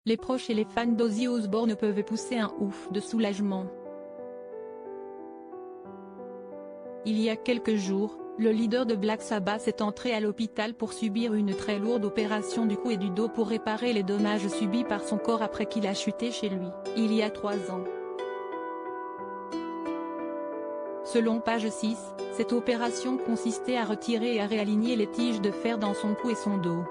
Les proches et les fans d'Ozzy Osbourne peuvent pousser un ouf de soulagement. Il y a quelques jours, le leader de Black Sabbath est entré à l'hôpital pour subir une très lourde opération du cou et du dos pour réparer les dommages subis par son corps après qu'il a chuté chez lui, il y a 3 ans. Selon Page 6, cette opération consistait à retirer et à réaligner les tiges de fer dans son cou et son dos.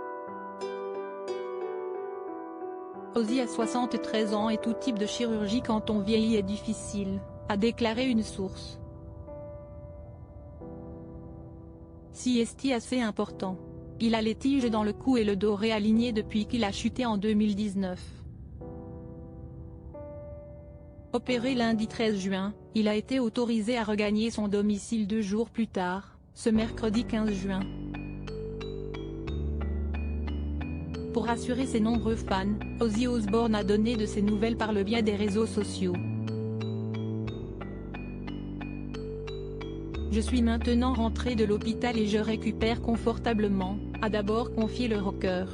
Ozzy a 73 ans et tout type de chirurgie quand on vieillit est difficile, a déclaré une source. C'est assez important. Il a les tiges dans le cou et le dos réalignés depuis qu'il a chuté en 2019. Opéré lundi 13 juin, il a été autorisé à regagner son domicile 2 jours plus tard, ce mercredi 15 juin. Pour rassurer ses nombreux fans, Ozzy Osbourne a donné de ses nouvelles par le biais des réseaux sociaux. Je suis maintenant rentré de l'hôpital et je récupère confortablement, a d'abord confié le rocker.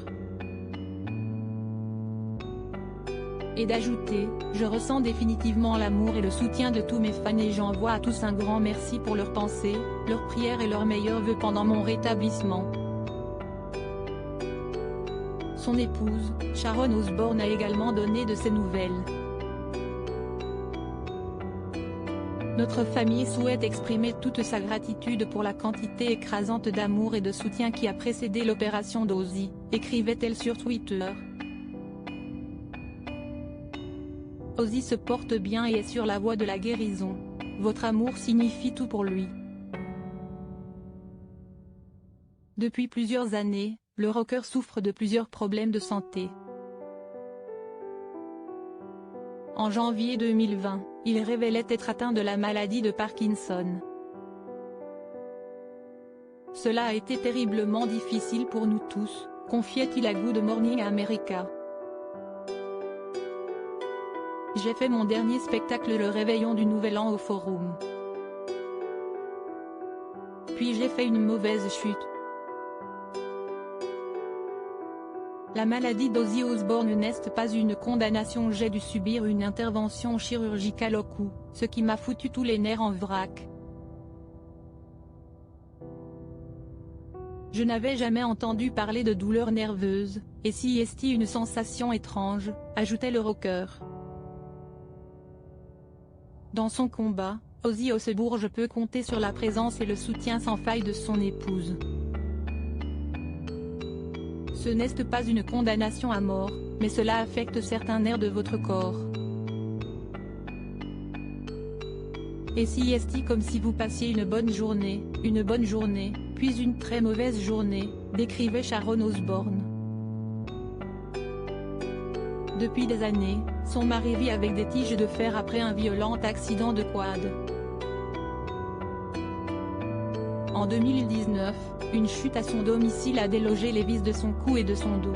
Et d'ajouter, je ressens définitivement l'amour et le soutien de tous mes fans et j'envoie à tous un grand merci pour leurs pensées, leurs prières et leurs meilleurs vœux pendant mon rétablissement. Son épouse, Sharon Osbourne a également donné de ses nouvelles. Notre famille souhaite exprimer toute sa gratitude pour la quantité écrasante d'amour et de soutien qui a précédé l'opération d'Ozzy, écrivait-elle sur Twitter. Ozzy se porte bien et est sur la voie de la guérison. Votre amour signifie tout pour lui. Depuis plusieurs années, le rocker souffre de plusieurs problèmes de santé. En janvier 2020, il révélait être atteint de la maladie de Parkinson. Cela a été terriblement difficile pour nous tous, confiait-il à Good Morning America. J'ai fait mon dernier spectacle le réveillon du Nouvel An au Forum. Puis j'ai fait une mauvaise chute. La maladie d'Ozzy Osbourne n'est pas une condamnation, j'ai dû subir une intervention chirurgicale au cou, ce qui m'a foutu tous les nerfs en vrac. Je n'avais jamais entendu parler de douleur nerveuse, et si est une sensation étrange, ajoutait le rocker. Dans son combat, Ozzy Osbourne peut compter sur la présence et le soutien sans faille de son épouse. Ce n'est pas une condamnation à mort, mais cela affecte certains nerfs de votre corps. Et si est comme si vous passiez une bonne journée, puis une très mauvaise journée, décrivait Sharon Osbourne. Depuis des années, son mari vit avec des tiges de fer après un violent accident de quad. En 2019, une chute à son domicile a délogé les vis de son cou et de son dos.